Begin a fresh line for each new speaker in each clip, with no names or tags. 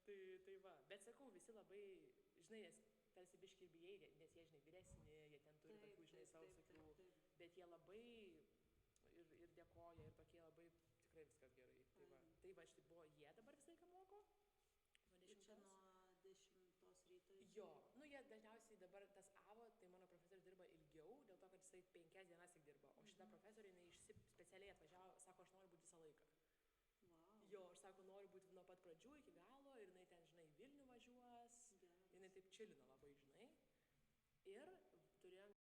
Tai va, bet sakau, visi labai, žinai, nes tarsi biški ir bijai, nes jie, žinai, vyresni, jie ten turi tokių, žinai, savo sakių, bet jie labai ir dėkoja, ir tokie labai, tikrai viskas gerai. Tai va, štai buvo, jie dabar visą laiką moko.
Ir čia nuo 10 ryto.
Jo, nu jie dažniausiai dabar tas AVO, tai mano profesorius dirba ilgiau, dėl to, kad jisai 5 dienas tik dirba, o šita profesorė, jinai specialiai atvažiavo, sako, aš noriu būti visą laiką.
Wow.
Jo, aš sako, noriu būti nuo pat pradžių iki galo ir jinai ten, žinai, Vilnių važiuos, jinai taip čilina labai, žinai. Ir turėjom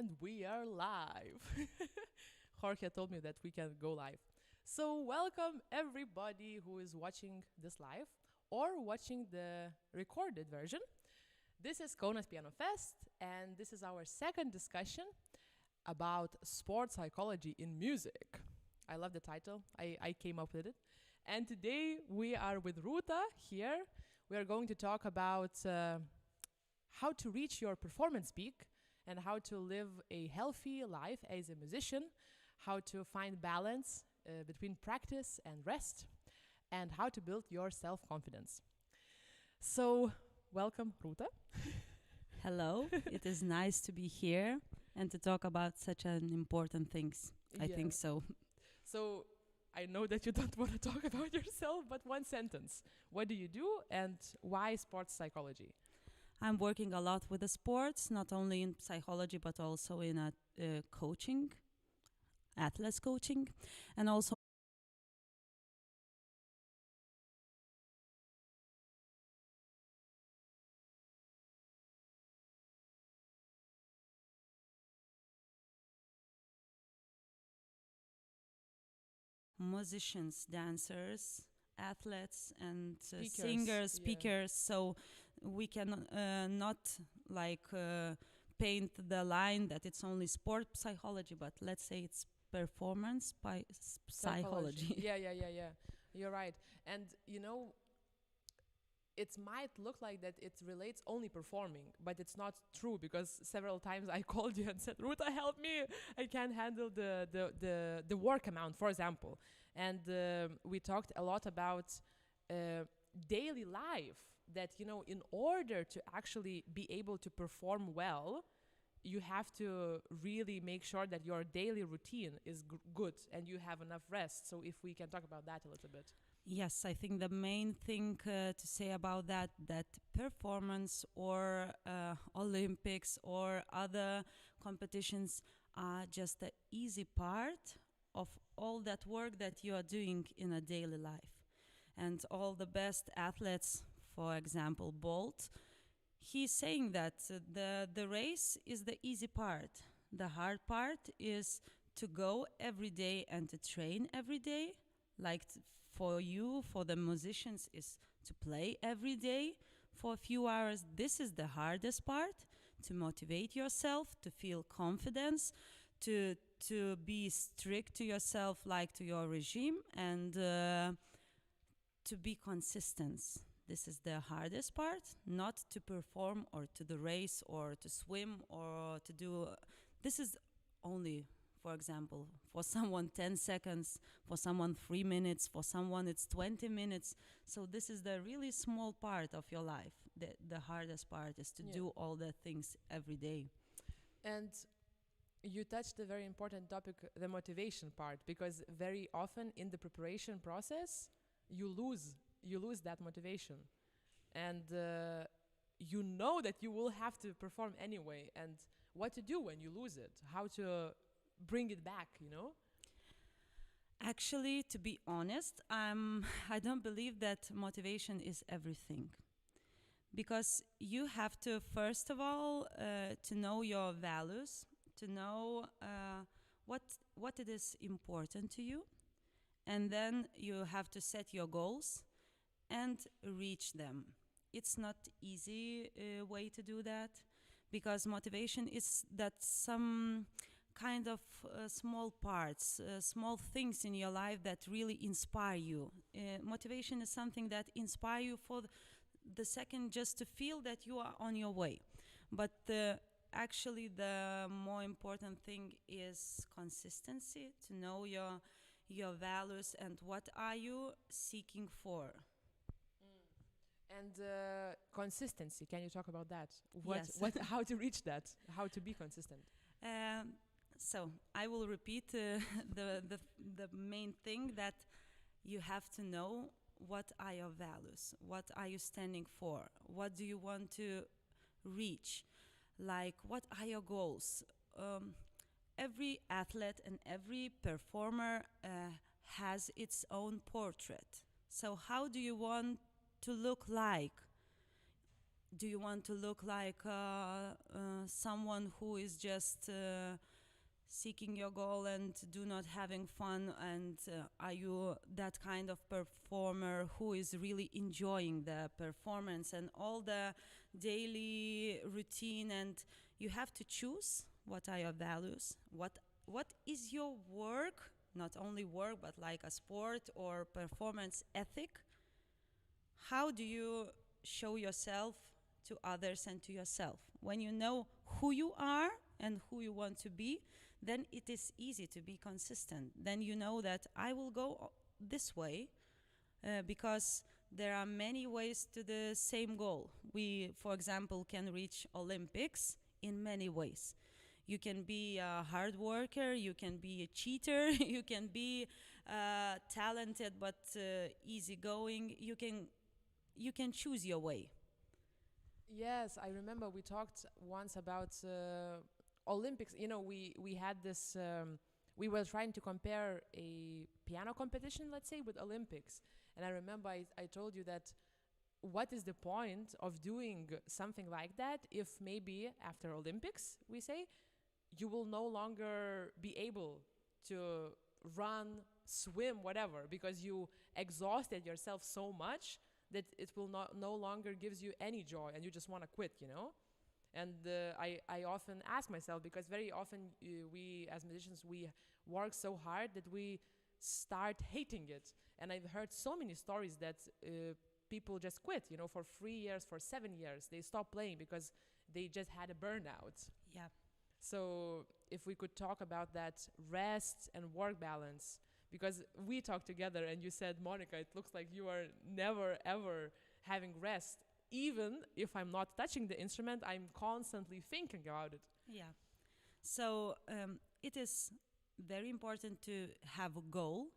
And we are live. Jorge told me that we can go live. So welcome everybody who is watching this live or watching the recorded version. This is Kaunas Piano Fest, and this is our second discussion about sports psychology in music. I love the title. I came up with it. And today we are with Rūta here. We are going to talk about how to reach your performance peak and how to live a healthy life as a musician, how to find balance between practice and rest, and how to build your self-confidence. So, welcome, Rūta.
Hello, it is nice to be here and to talk about such an important things. I think so.
So, I know that you don't want to talk about yourself, but one sentence. What do you do and why sports psychology?
I'm working a lot with the sports, not only in psychology, but also in coaching, athletes coaching, and also musicians, dancers, athletes, and singers, speakers. So we can not paint the line that it's only sport psychology, but let's say it's performance psychology.
Yeah. You're right. And it might look like that it relates only performing, but it's not true, because several times I called you and said, Rūta, help me. I can't handle the work amount, for example. And we talked a lot about daily life, that, in order to actually be able to perform well, you have to really make sure that your daily routine is good and you have enough rest. So if we can talk about that a little bit.
Yes, I think the main thing to say about that performance or Olympics or other competitions are just the easy part of all that work that you are doing in a daily life. And all the best athletes, for example, Bolt, he's saying that the race is the easy part. The hard part is to go every day and to train every day. For you, for the musicians, is to play every day for a few hours. This is the hardest part, to motivate yourself, to feel confidence, to be strict to yourself, like to your regime, and to be consistent. This is the hardest part, not to perform or to the race or to swim or to do. This is only, for example, for someone 10 seconds, for someone 3 minutes, for someone it's 20 minutes. So this is the really small part of your life. The hardest part is to do all the things every day.
And you touched a very important topic, the motivation part, because very often in the preparation process, you lose that motivation. And you know that you will have to perform anyway. And what to do when you lose it? How to bring it back,
Actually, to be honest, I don't believe that motivation is everything. Because you have to, first of all, to know your values, to know what it is important to you. And then you have to set your goals and reach them. It's not easy way to do that, because motivation is that some kind of small parts, small things in your life that really inspire you. Motivation is something that inspires you for the second, just to feel that you are on your way. But actually the more important thing is consistency, to know your values and what are you seeking for.
And consistency, can you talk about that?
Yes.
How to reach that? How to be consistent?
So I will repeat the main thing, that you have to know what are your values, what are you standing for, what do you want to reach, what are your goals. Every athlete and every performer has its own portrait. So how do you want to look like? do you want to look like someone who is just seeking your goal and do not having fun, and are you that kind of performer who is really enjoying the performance and all the daily routine, and you have to choose what are your values, what is your work, not only work but like a sport or performance ethic. How do you show yourself to others and to yourself? When you know who you are and who you want to be, then it is easy to be consistent. Then you know that I will go this way because there are many ways to the same goal. We, for example, can reach Olympics in many ways. You can be a hard worker, you can be a cheater, you can be talented but easygoing. You can choose your way.
Yes, I remember we talked once about Olympics. You know, we had this. We were trying to compare a piano competition, let's say, with Olympics. And I remember I told you that what is the point of doing something like that if maybe after Olympics, we say, you will no longer be able to run, swim, whatever, because you exhausted yourself so much that it will no longer gives you any joy and you just want to quit, you know? And I often ask myself, because very often we as musicians, we work so hard that we start hating it. And I've heard so many stories that people just quit, you know, for 3 years, for 7 years. They stop playing because they just had a burnout.
Yeah.
So if we could talk about that rest and work balance, because we talked together and you said, Monika, it looks like you are never ever having rest. Even if I'm not touching the instrument, I'm constantly thinking about it.
Yeah. So it is very important to have a goal,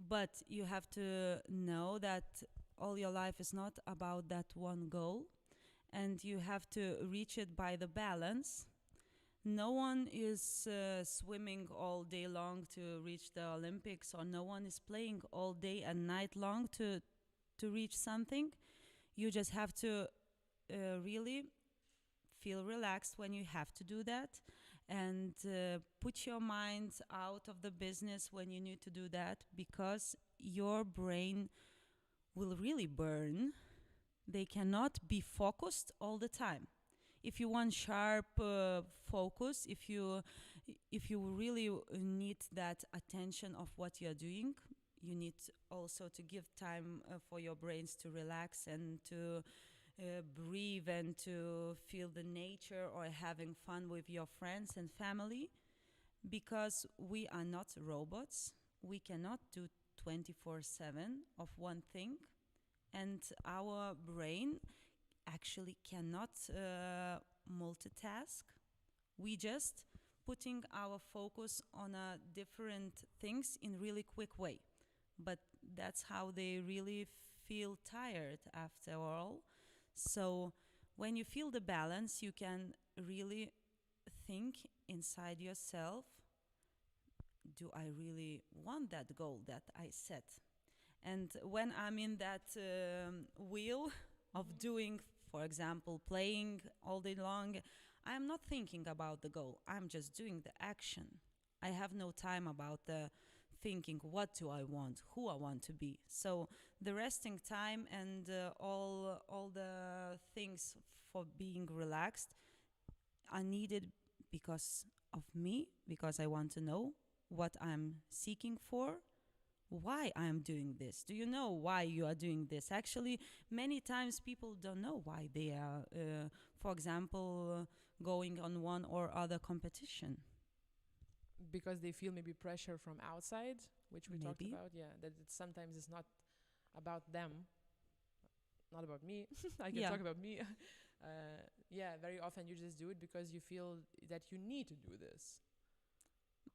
but you have to know that all your life is not about that one goal, and you have to reach it by the balance. No one is swimming all day long to reach the Olympics, or no one is playing all day and night long to reach something. You just have to really feel relaxed when you have to do that, and put your mind out of the business when you need to do that, because your brain will really burn. They cannot be focused all the time. If you want sharp focus, if you really need that attention of what you're doing, you need also to give time for your brains to relax and to breathe and to feel the nature or having fun with your friends and family, because we are not robots. We cannot do 24/7 of one thing, and our brain actually cannot multitask. We just putting our focus on different things in really quick way, but that's how they really feel tired after all. So when you feel the balance, you can really think inside yourself, do I really want that goal that I set? And when I'm in that wheel of doing, for example, playing all day long, I'm not thinking about the goal. I'm just doing the action. I have no time about the thinking, what do I want, who I want to be. So the resting time and all the things for being relaxed are needed because of me, because I want to know what I'm seeking for, why I'm doing this. Do you know why you are doing this? Actually, many times people don't know why they are, for example, going on one or other competition.
Because they feel maybe pressure from outside, which we talked
Maybe.
about. Yeah, that it sometimes is not about them, not about me. I can
Yeah.
talk about me. Yeah, very often you just do it because you feel that you need to do this.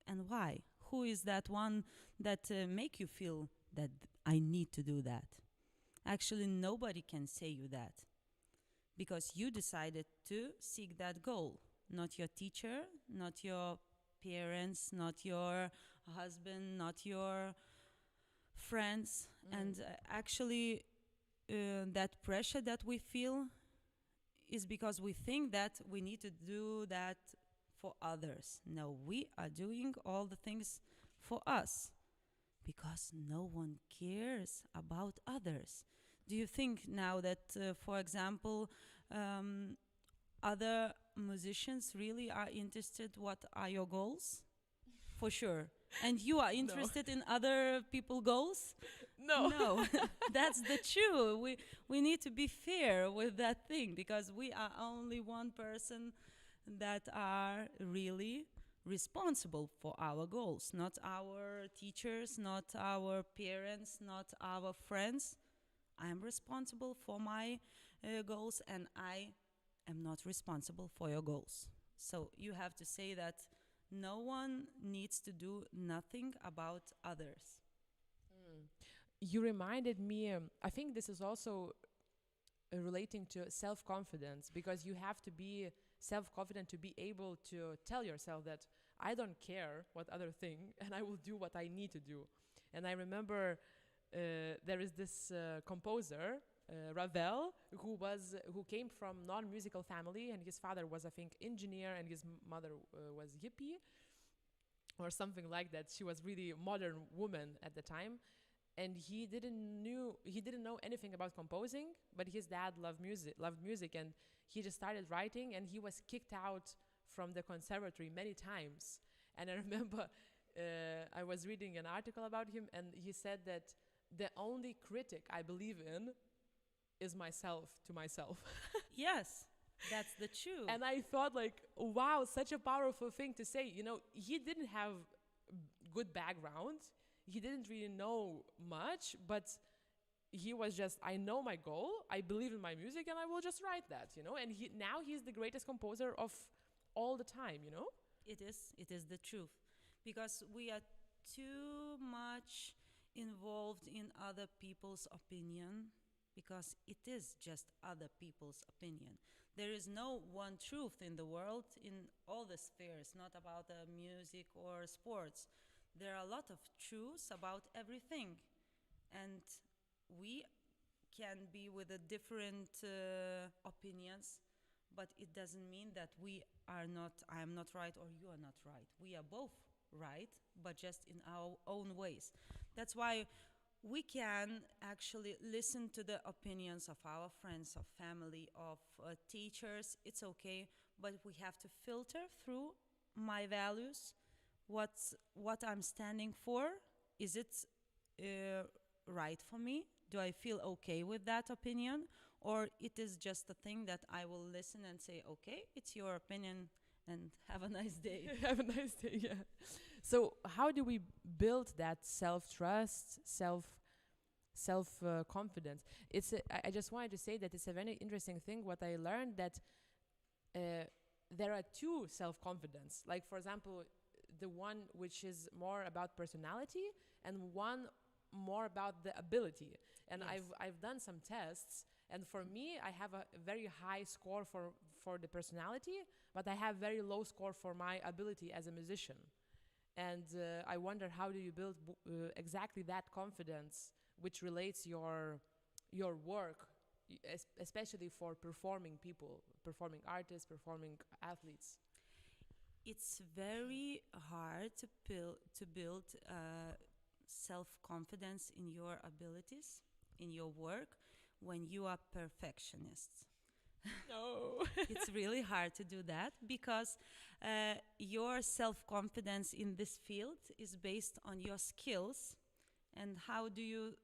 And why? Who is that one that make you feel that I need to do that? Actually, nobody can say you that, because you decided to seek that goal. Not your teacher, not your parents, not your husband, not your friends. And actually, that pressure that we feel is because we think that we need to do that for others. No, we are doing all the things for us because no one cares about others. Do you think now that, for example, other musicians really are interested what are your goals? For sure. And you are interested in other people's goals? No. That's the truth. We need to be fair with that thing because we are only one person that are really responsible for our goals, not our teachers, not our parents, not our friends. I am responsible for my goals, and I am not responsible for your goals. So you have to say that no one needs to do nothing about others.
You reminded me, I think this is also relating to self-confidence, because you have to be self-confident to be able to tell yourself that I don't care what other think and I will do what I need to do. And I remember there is this composer, Ravel, who came from non-musical family, and his father was, I think, engineer, and his mother was hippie or something like that. She was really modern woman at the time, and he didn't know anything about composing, but his dad loved music, and he just started writing, and he was kicked out from the conservatory many times. And I remember I was reading an article about him, and he said that the only critic I believe in is myself to myself.
Yes, that's the truth.
And I thought, like, wow, such a powerful thing to say. You know, he didn't have good background. He didn't really know much, but he was just, I know my goal, I believe in my music, and I will just write that, you know. And now he's the greatest composer of all the time, you know.
It is the truth, because we are too much involved in other people's opinion, because it is just other people's opinion. There is no one truth in the world, in all the spheres, not about music or sports. There are a lot of truths about everything, and we can be with a different opinions, but it doesn't mean that I am not right or you are not right. We are both right, but just in our own ways. That's why we can actually listen to the opinions of our friends, of family, of teachers. It's okay, but we have to filter through my values, what I'm standing for. Is it right for me? Do I feel okay with that opinion? Or it is just a thing that I will listen and say, okay, it's your opinion, and have a nice day.
Have a nice day, yeah. So how do we build that self-trust, self-confidence? I just wanted to say that it's a very interesting thing. What I learned that there are two self-confidence. Like, for example, the one which is more about personality, and one more about the ability. And
Yes.
I've done some tests, and for me, I have a very high score for the personality, but I have very low score for my ability as a musician. And I wonder, how do you build exactly that confidence, which relates your work, especially for performing people, performing artists, performing athletes?
It's very hard to build self-confidence in your abilities, in your work, when you are perfectionists.
No.
It's really hard to do that, because your self-confidence in this field is based on your skills and how do you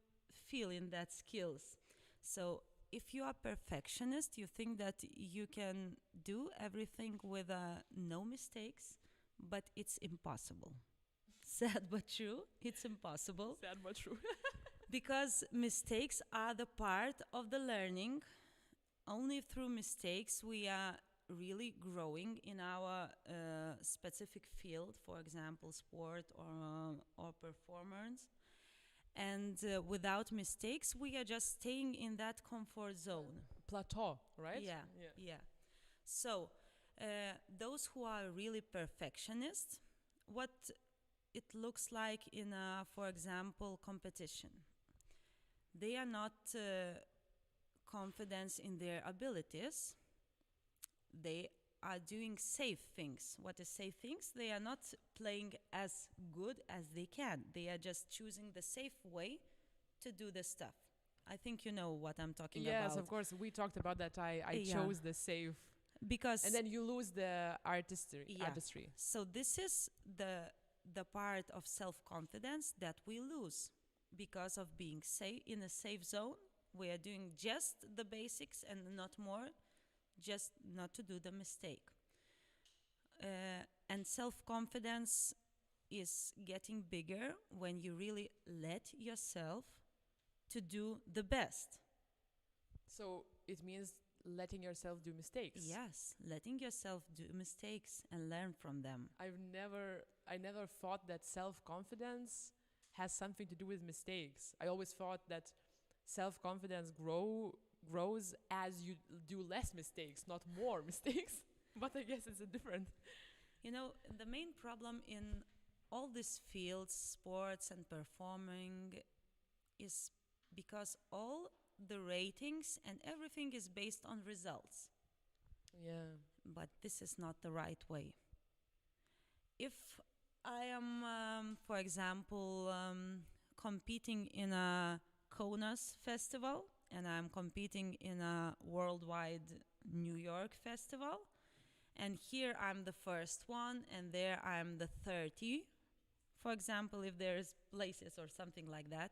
feel in that skills. So if you are perfectionist, you think that you can do everything with no mistakes, but it's impossible. Sad but true, it's impossible.
Sad but true.
Because mistakes are the part of the learning. Only through mistakes we are really growing in our specific field, for example, sport or performance. And without mistakes, we are just staying in that comfort zone.
Plateau, right?
Yeah. So those who are really perfectionists, what it looks like in, for example, competition. They are not confident in their abilities, they are doing safe things. What is safe things? They are not playing as good as they can. They are just choosing the safe way to do the stuff. I think you know what I'm talking about.
Yes, of course. We talked about that. I chose the safe.
Because
and then you lose the artistry.
So this is the part of self-confidence that we lose because of being safe in a safe zone. We are doing just the basics and not more, just not to do the mistake. And self-confidence is getting bigger when you really let yourself to do the best.
So it means letting yourself do mistakes.
Yes, letting yourself do mistakes and learn from them.
I never thought that self-confidence has something to do with mistakes. I always thought that self-confidence grows as you do less mistakes, not more mistakes. But I guess it's a different.
You know, the main problem in all these fields, sports and performing, is because all the ratings and everything is based on results.
Yeah.
But this is not the right way. If I am, for example, competing in a Kaunas festival and I'm competing in a worldwide New York festival, and here I'm the first one and there I'm the 30, for example, if there's places or something like that,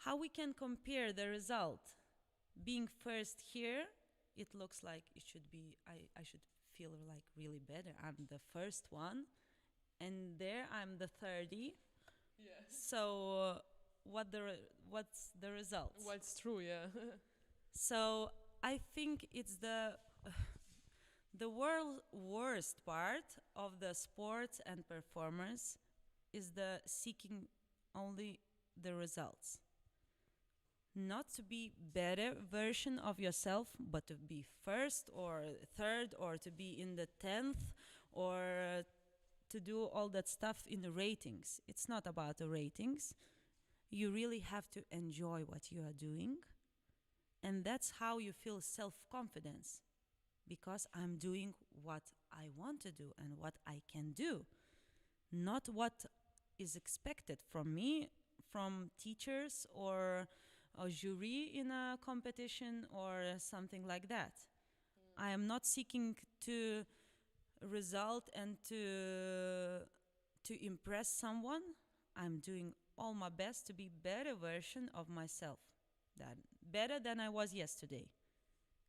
how we can compare the result? Being first here, it looks like it should be, I should feel like really better. I'm the first one, and there I'm the 30.
Yeah.
So what's the result?
What's true, yeah.
So I think it's the worst part of the sports and performance is the seeking only the results. Not to be better version of yourself, but to be first or third or to be in the 10th or to do all that stuff in the ratings. It's not about the ratings. You really have to enjoy what you are doing. And that's how you feel self-confidence. Because I'm doing what I want to do and what I can do. Not what is expected from me, from teachers or a jury in a competition or something like that. I am not seeking to result and to impress someone. I'm doing all my best to be better version of myself, that better than I was yesterday.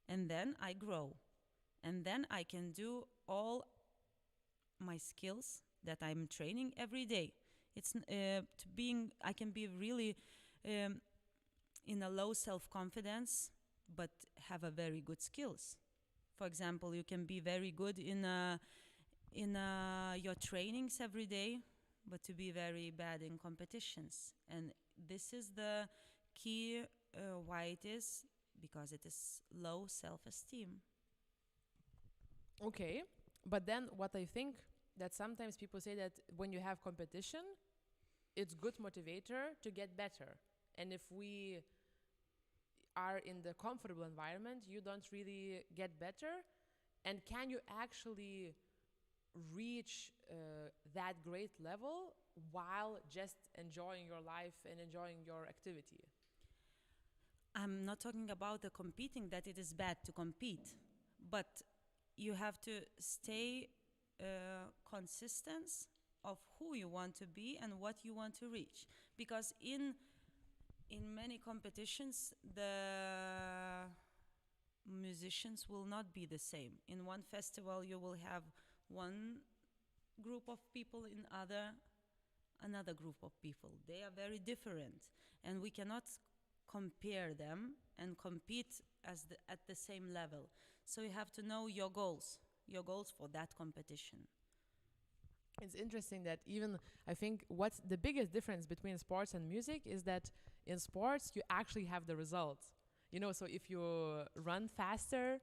And then I grow. And then I can do all my skills that I'm training every day. It's I can be really in a low self-confidence, but have a very good skills. For example, you can be very good in your trainings every day, but to be very bad in competitions. And this is the key why it is, because it is low self-esteem.
Okay, but then what I think that sometimes people say that when you have competition, it's good motivator to get better. And if we are in the comfortable environment, you don't really get better. And can you actually reach that great level while just enjoying your life and enjoying your activity?
I'm not talking about the competing, that it is bad to compete, but you have to stay consistent of who you want to be and what you want to reach. Because in many competitions, the musicians will not be the same. In one festival, you will have one group of people, in another group of people. They are very different, and we cannot compare them and compete at the same level. So you have to know your goals for that competition.
It's interesting that even, I think, what's the biggest difference between sports and music is that in sports, you actually have the results. You know, so if you run faster,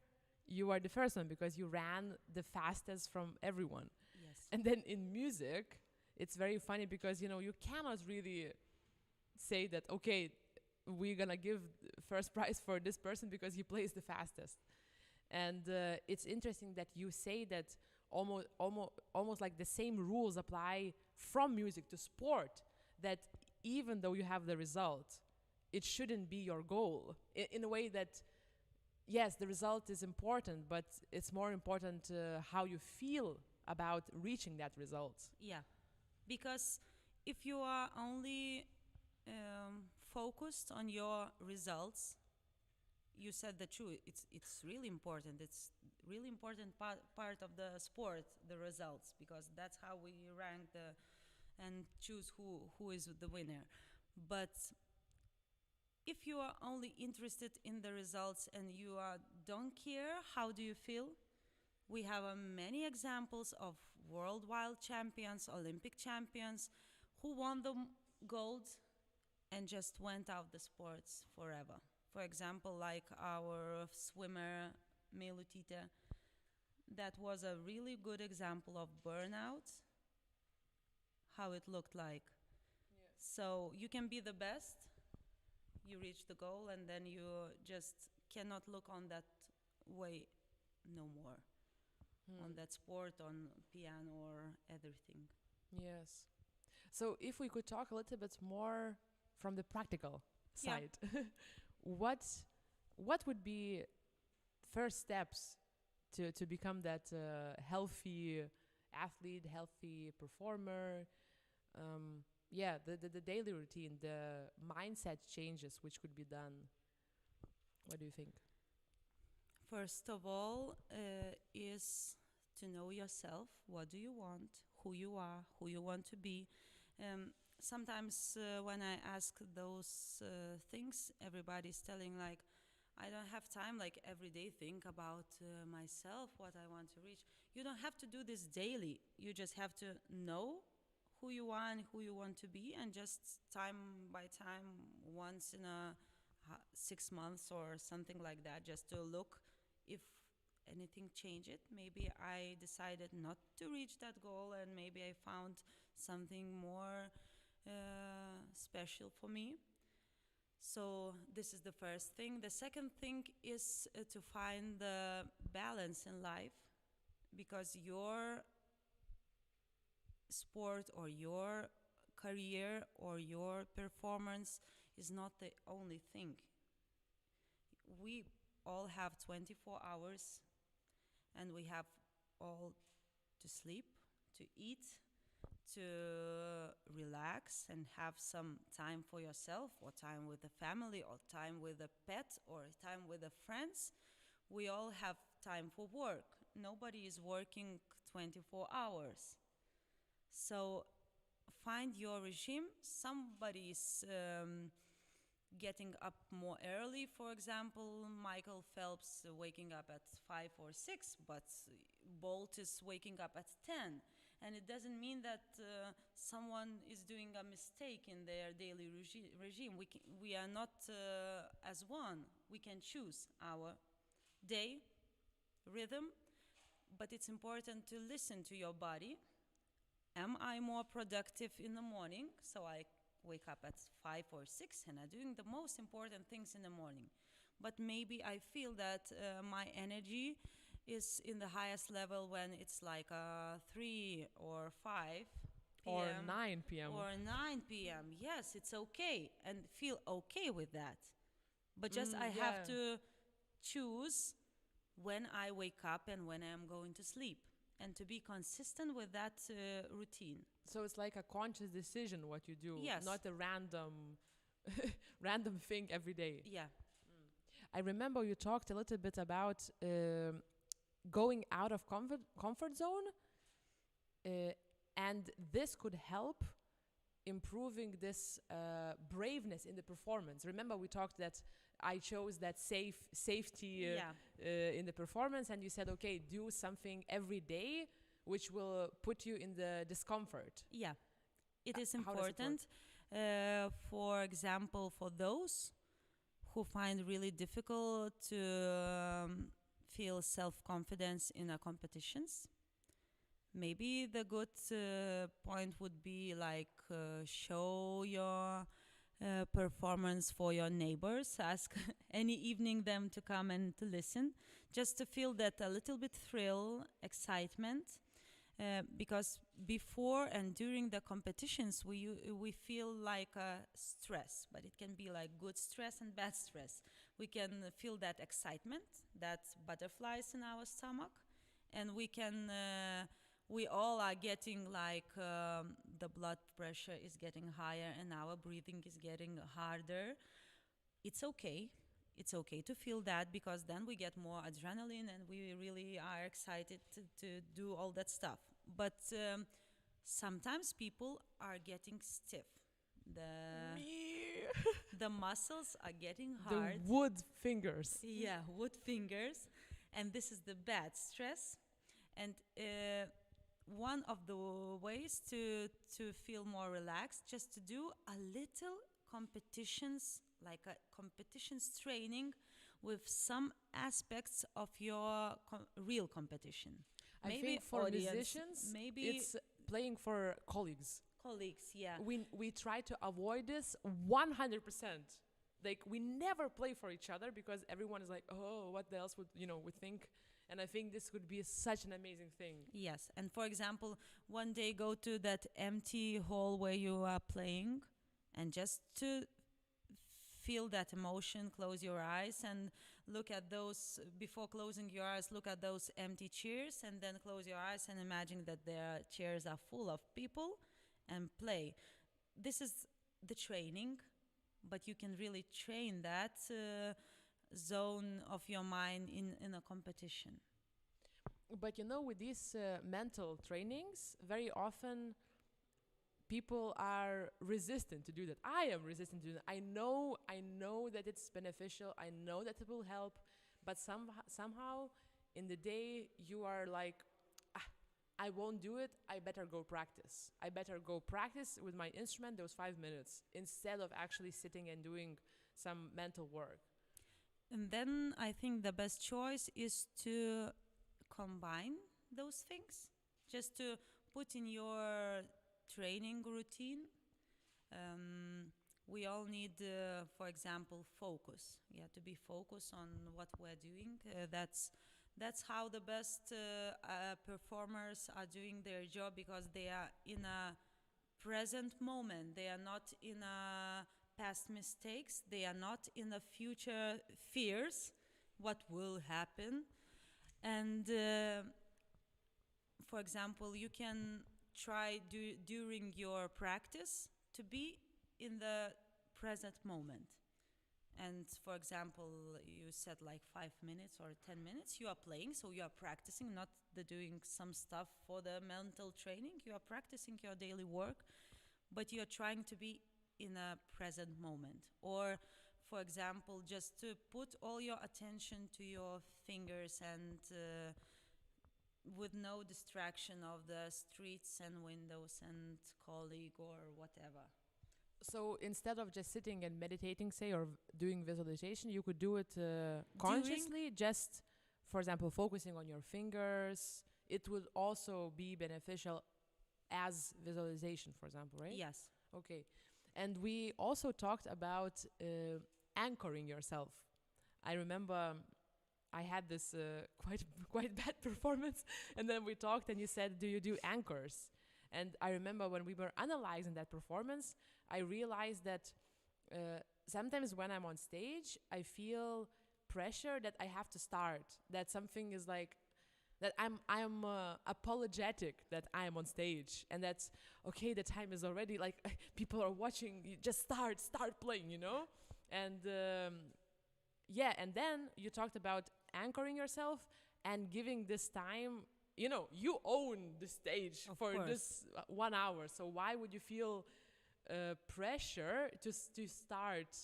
you are the first one because you ran the fastest from everyone.
Yes.
And then in music, it's very funny because, you know, you cannot really say that, okay, we're gonna give first prize for this person because he plays the fastest. And it's interesting that you say that almost like the same rules apply from music to sport, that even though you have the result, it shouldn't be your goal. In a way that, yes, the result is important, but it's more important how you feel about reaching that result.
Yeah, because if you are only focused on your results, you said the truth. It's really important. It's really important part of the sport, the results, because that's how we rank and choose who is the winner. But if you are only interested in the results and you don't care, how do you feel? We have many examples of worldwide champions, Olympic champions, who won the gold and just went out the sports forever. For example, like our swimmer, Rūta, that was a really good example of burnout, how it looked like. Yeah. So you can be the best, you reach the goal, and then you just cannot look on that way no more, on that sport, on piano or everything.
Yes. So if we could talk a little bit more from the practical side, yeah. What would be first steps to become that healthy athlete, healthy performer? The daily routine, the mindset changes which could be done. What do you think?
First of all, is to know yourself. What do you want? Who you are? Who you want to be? Sometimes when I ask those things, everybody's telling like, I don't have time, like every day think about myself, what I want to reach. You don't have to do this daily. You just have to know who you are and who you want to be, and just time by time, once in 6 months or something like that, just to look if anything changed. Maybe I decided not to reach that goal, and maybe I found something more special for me. So this is the first thing. The second thing is to find the balance in life, because your sport or your career or your performance is not the only thing. We all have 24 hours, and we have all to sleep, to eat, to relax and have some time for yourself, or time with the family, or time with a pet, or time with the friends. We all have time for work. Nobody is working 24 hours. So find your regime. Somebody is getting up more early. For example, Michael Phelps waking up at 5 or 6, but Bolt is waking up at 10. And it doesn't mean that someone is doing a mistake in their daily regime. We are not as one. We can choose our day, rhythm, but it's important to listen to your body. Am I more productive in the morning? So I wake up at 5 or 6 and I'm doing the most important things in the morning. But maybe I feel that my energy is in the highest level when it's like 3 or 5 p.m.
Or 9 p.m.
Or 9 p.m. Yes, it's okay, and feel okay with that. But just I have to choose when I wake up and when I'm going to sleep, and to be consistent with that routine.
So it's like a conscious decision what you do,
yes.
Not a random thing every day.
Yeah.
I remember you talked a little bit about going out of comfort zone, and this could help improving this braveness in the performance. Remember we talked that I chose that safety in the performance, and you said, okay, do something every day which will put you in the discomfort.
Yeah, it is important. For example, for those who find really difficult to feel self-confidence in competitions, maybe the good point would be like show your performance for your neighbors. Ask any evening them to come and to listen, just to feel that a little bit thrill, excitement. Because before and during the competitions, we feel like stress, but it can be like good stress and bad stress. We can feel that excitement, that butterflies in our stomach, and we all are getting like the blood pressure is getting higher and our breathing is getting harder. It's okay. It's okay to feel that, because then we get more adrenaline and we really are excited to do all that stuff. But sometimes people are getting stiff. The muscles are getting hard.
The wood fingers.
Yeah, wood fingers. And this is the bad stress. And one of the ways to feel more relaxed, just to do a little competitions, like a competitions training with some aspects of your real competition.
I
Maybe
think for
audience,
musicians,
maybe
it's playing for colleagues.
colleagues, yeah.
We try to avoid this 100%. Like, we never play for each other because everyone is like, oh, what else would think. And I think this would be such an amazing thing.
Yes, and for example, one day go to that empty hall where you are playing, and just to feel that emotion, close your eyes and look at those, before closing your eyes, look at those empty chairs, and then close your eyes and imagine that their chairs are full of people and play. This is the training, but you can really train that zone of your mind in a competition.
But with these mental trainings, very often people are resistant to do that. I am resistant to do that. I know that it's beneficial. I know that it will help. But somehow in the day you are like, I won't do it. I better go practice. I better go practice with my instrument those 5 minutes instead of actually sitting and doing some mental work.
And then I think the best choice is to combine those things, just to put in your training routine. We all need, for example, focus. Yeah, to be focused on what we're doing. That's how the best performers are doing their job, because they are in a present moment. They are not in a past mistakes. They are not in the future fears, what will happen. And for example, you can try during your practice to be in the present moment. And for example, you said like 5 minutes or 10 minutes you are playing, so you are practicing, not doing some stuff for the mental training. You are practicing your daily work, but you are trying to be in a present moment. Or for example, just to put all your attention to your fingers and with no distraction of the streets and windows and colleague or whatever.
So instead of just sitting and meditating, say, or doing visualization, you could do it consciously, just, for example, focusing on your fingers. It would also be beneficial as visualization, for example, right?
Yes.
Okay. And we also talked about anchoring yourself. I remember I had this quite bad performance, and then we talked and you said, do you do anchors? And I remember when we were analyzing that performance, I realized that sometimes when I'm on stage, I feel pressure that I have to start, that something is like, that I'm apologetic that I am on stage, and that's, okay, the time is already, like, people are watching, you just start playing, And and then you talked about anchoring yourself and giving this time, you own the stage
Of
for
course.
this 1 hour, so why would you feel pressure to start,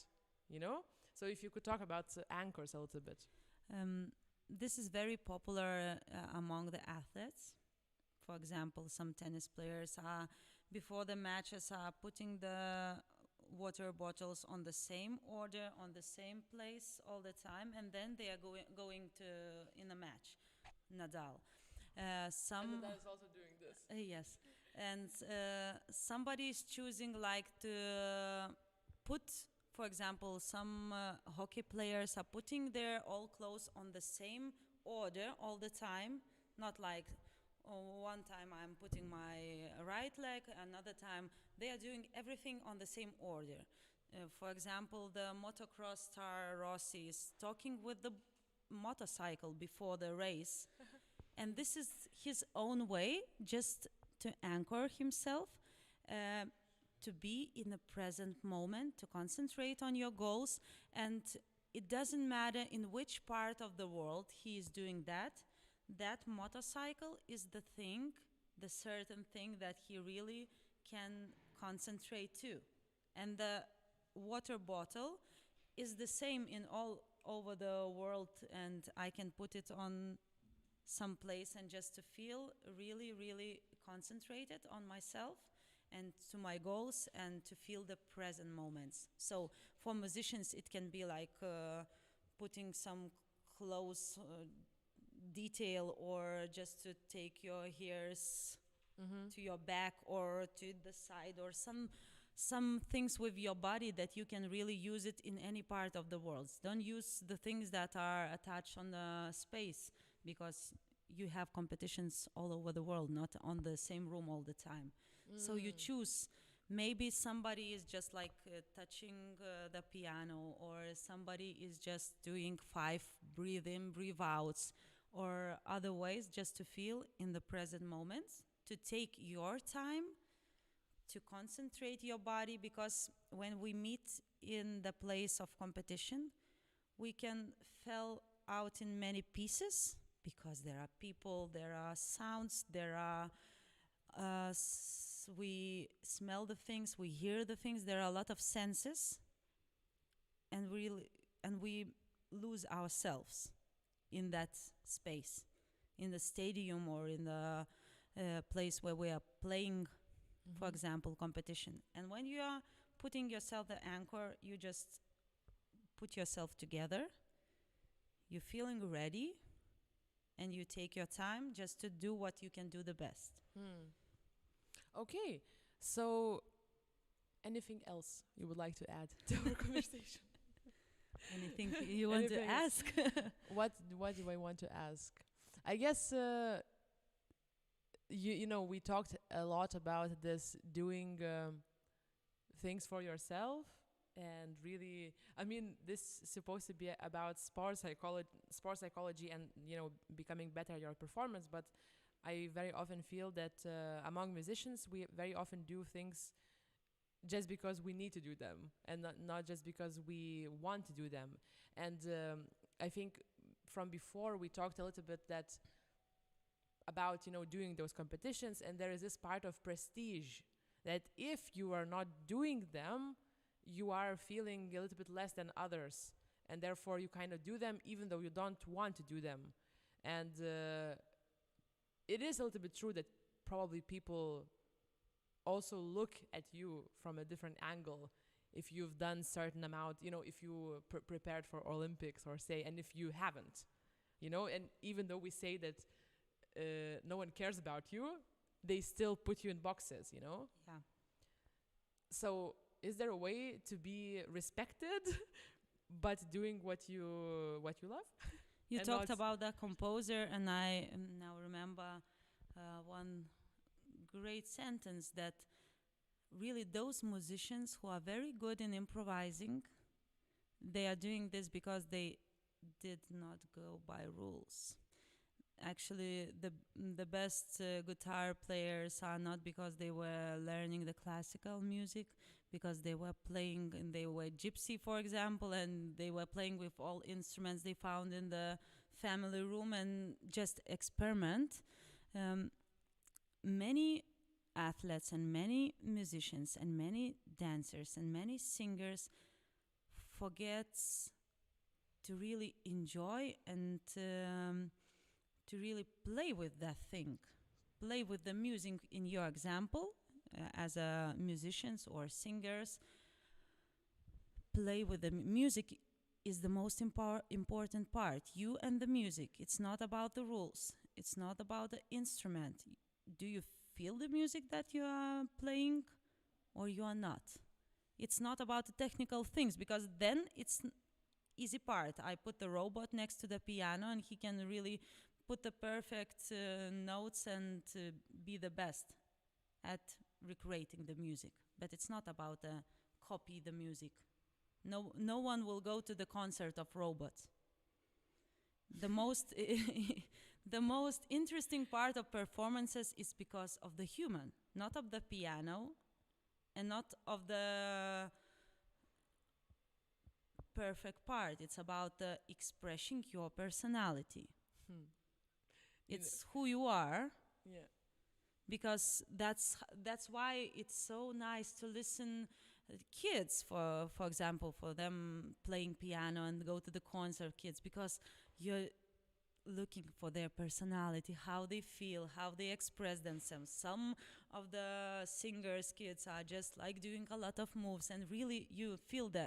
So if you could talk about anchors a little bit.
This is very popular among the athletes. For example, some tennis players are, before the matches, are putting the water bottles on the same order, on the same place all the time, and then they are going to in a match. Nadal.
And Nadal is also doing this.
Yes, and somebody is choosing like to put, for example, some hockey players are putting their all clothes on the same order all the time, not like one time I'm putting my right leg, another time they are doing everything on the same order. For example, the motocross star Rossi is talking with the motorcycle before the race, and this is his own way just to anchor himself, to be in the present moment, to concentrate on your goals, and it doesn't matter in which part of the world he is doing that. That motorcycle is the thing, the certain thing that he really can concentrate to. And the water bottle is the same in all over the world, and I can put it on some place and just to feel really, really concentrated on myself and to my goals and to feel the present moments. So for musicians, it can be like putting some close detail, or just to take your hairs to your back or to the side, or some things with your body that you can really use it in any part of the world. Don't use the things that are attached on the space, because you have competitions all over the world, not on the same room all the time. So you choose. Maybe somebody is just like touching the piano, or somebody is just doing 5 breathe in, breathe outs, or other ways just to feel in the present moments, to take your time, to concentrate your body, because when we meet in the place of competition, we can fall out in many pieces, because there are people, there are sounds, there are we smell the things, we hear the things, there are a lot of senses, and we lose ourselves in that space, in the stadium or in the place where we are playing, for example, competition. And when you are putting yourself the anchor, you just put yourself together, you're feeling ready, and you take your time just to do what you can do the best.
Okay, so anything else you would like to add to our conversation?
Anything you want to ask?
What do I want to ask? I guess you know, we talked a lot about this doing things for yourself, and really, I mean, this is supposed to be about sports psychology, and you know, becoming better at your performance. But I very often feel that among musicians, we very often do things just because we need to do them, and not just because we want to do them. And I think from before we talked a little bit that about, you know, doing those competitions, and there is this part of prestige that if you are not doing them, you are feeling a little bit less than others, and therefore you kind of do them even though you don't want to do them. And it is a little bit true that probably people also look at you from a different angle if you've done certain amount, you know, if you prepared for Olympics, or say, and if you haven't, you know, and even though we say that no one cares about you, they still put you in boxes, you know?
Yeah.
So is there a way to be respected but doing what you love?
You
And
talked
not-
about the composer, and I now remember one great sentence, that really those musicians who are very good in improvising, they are doing this because they did not go by rules. Actually, the best guitar players are not because they were learning the classical music, because they were playing, and they were gypsy, for example, and they were playing with all instruments they found in the family room and just experiment. Many athletes and many musicians and many dancers and many singers forgets to really enjoy and to really play with that thing, play with the music. In your example, as a musicians or singers, play with the music is the most important part. You and the music. It's not about the rules. It's not about the instrument. Do you feel the music that you are playing, or you are not? It's not about the technical things, because then it's easy part. I put the robot next to the piano and he can really put the perfect notes and be the best at recreating the music. But it's not about copy the music. No one will go to the concert of robots. The most the most interesting part of performances is because of the human, not of the piano, and not of the perfect part. It's about expressing your personality. It's who you are.
Yeah.
Because that's why it's so nice to listen kids, for example, for them playing piano and go to the concert, kids, because you're looking for their personality, how they feel, how they express themselves. Some of the singers' kids are just like doing a lot of moves, and really you feel the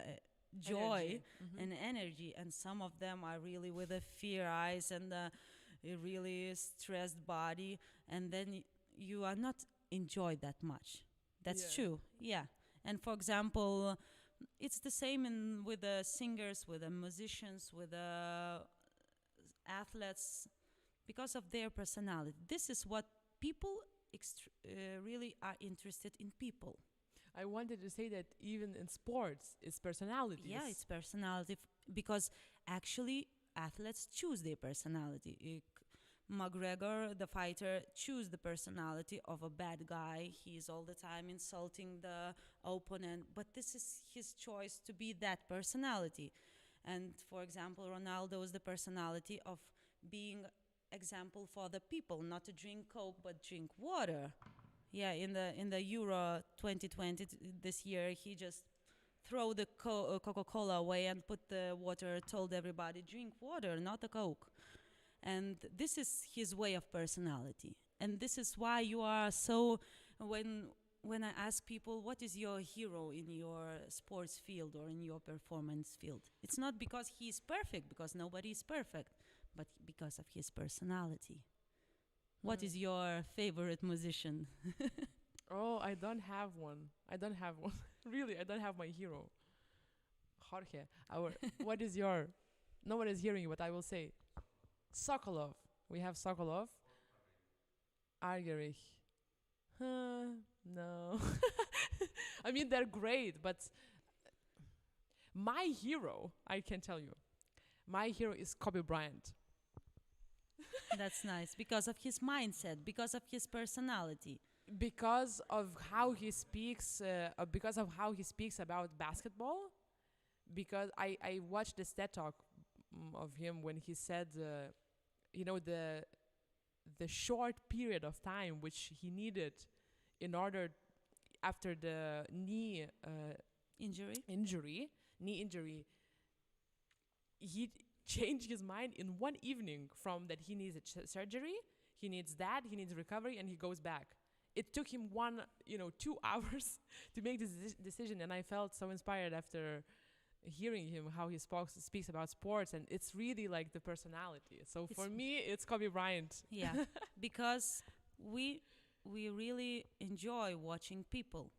joy and energy, and some of them are really with the fear eyes and the really stressed body, and then you are not enjoy that much. That's true. Yeah. And for example, it's the same with the singers, with the musicians, with the athletes, because of their personality. This is what people really are interested in people.
I wanted to say that even in sports, it's personalities.
Yeah, it's personality, because actually athletes choose their personality. McGregor, the fighter, choose the personality of a bad guy. He's all the time insulting the opponent, but this is his choice to be that personality. And for example, Ronaldo is the personality of being example for the people, not to drink Coke but drink water. Yeah, in the Euro 2020 this year, he just throw the Coca-Cola away and put the water, told everybody drink water, not a Coke. And this is his way of personality. And this is why you are so, when I ask people, what is your hero in your sports field or in your performance field? It's not because he is perfect, because nobody is perfect, but because of his personality. What is your favorite musician?
Oh, I don't have one. Really, I don't have my hero. Jorge. What is your... No one is hearing you, but I will say. Sokolov. We have Sokolov. Argerich. No. I mean, they're great, but my hero, I can tell you, my hero is Kobe Bryant.
That's nice, because of his mindset, because of his personality.
Because of how he speaks, about basketball. Because I watched this TED Talk of him when he said, the short period of time which he needed in order, after the knee injury, he changed his mind in one evening, from that he needs surgery, he needs recovery, and he goes back. It took him 2 hours to make this decision, and I felt so inspired after hearing him, how he speaks about sports, and it's really like the personality. So for me, it's Kobe Bryant.
Yeah, because we really enjoy watching people.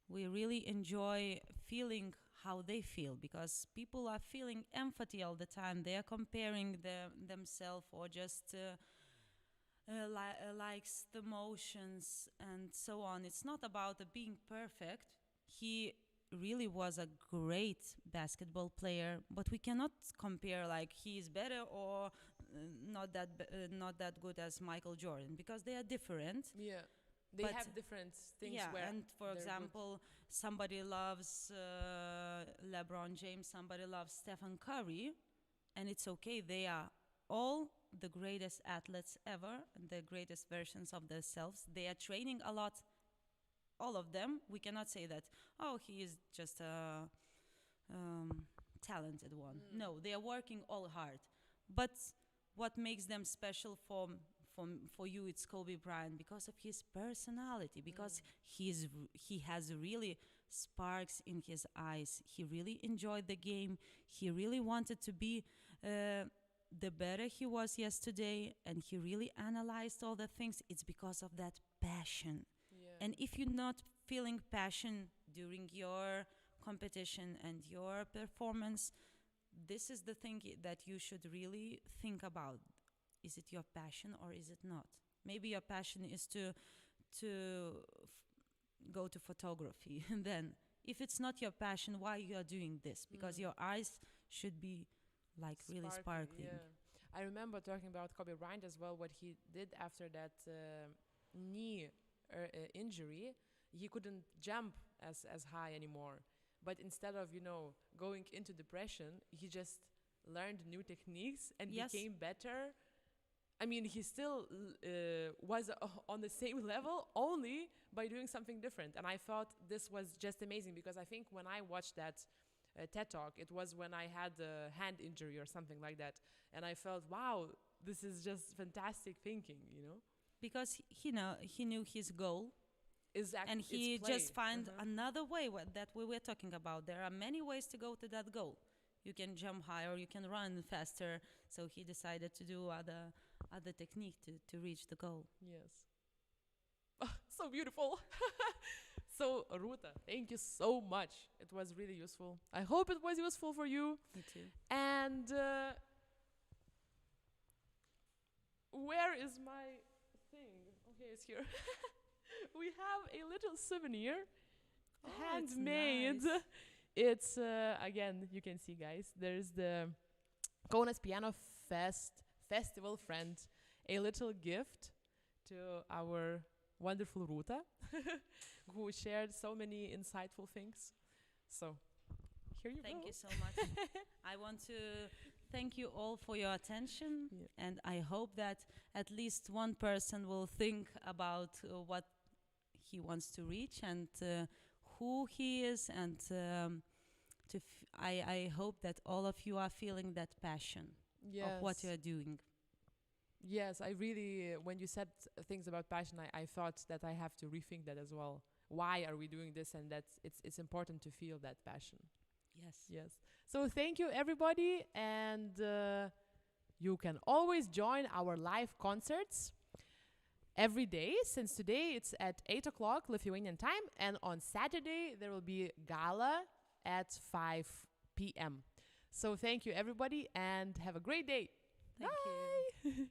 We really enjoy feeling how they feel, because people are feeling empathy all the time. They are comparing themselves, or just likes the motions and so on. It's not about being perfect. He really was a great basketball player, but we cannot compare like he is better or not that good as Michael Jordan, because they are different.
Yeah, they have different things.
Yeah,
where
and for example, somebody loves LeBron James, somebody loves Stephen Curry, and it's okay. They are all the greatest athletes ever, the greatest versions of themselves. They are training a lot. All of them. We cannot say that, oh, he is just a talented one. No, they are working all hard. But what makes them special for you, it's Kobe Bryant, because of his personality, because he has really sparks in his eyes. He really enjoyed the game. He really wanted to be the better he was yesterday, and he really analyzed all the things. It's because of that passion. And if you're not feeling passion during your competition and your performance, this is the thing that you should really think about. Is it your passion or is it not? Maybe your passion is to go to photography. And then, if it's not your passion, why you are doing this? Because your eyes should be like really sparkling.
Yeah. I remember talking about Kobe Bryant as well, what he did after that knee injury. He couldn't jump as high anymore. But instead of, going into depression, he just learned new techniques and became better. I mean, he still was on the same level only by doing something different. And I thought this was just amazing because I think when I watched that TED Talk, it was when I had a hand injury or something like that. And I felt, wow, this is just fantastic thinking,
Because he knew his goal.
Exactly.
And he just found another way that we were talking about. There are many ways to go to that goal. You can jump higher, you can run faster. So he decided to do other technique to reach the goal.
Yes. Oh, so beautiful. So, Rūta, thank you so much. It was really useful. I hope it was useful for you.
Me too.
And where is my thing? Okay, it's here. We have a little souvenir, handmade.
Nice.
It's, again, you can see, guys, there's the Kaunas Piano Fest festival friend, a little gift to our wonderful Rūta, who shared so many insightful things. So, here you go.
Thank you so much. I want to thank you all for your attention, and I hope that at least one person will think about what he wants to reach and who he is, and I hope that all of you are feeling that passion of what you are doing.
Yes, I really, when you said things about passion, I thought that I have to rethink that as well. Why are we doing this? And that it's important to feel that passion. Yes. So thank you, everybody. And you can always join our live concerts every day. Since today it's at 8 o'clock Lithuanian time. And on Saturday, there will be gala at 5 p.m. So thank you, everybody, and have a great day.
Thank you.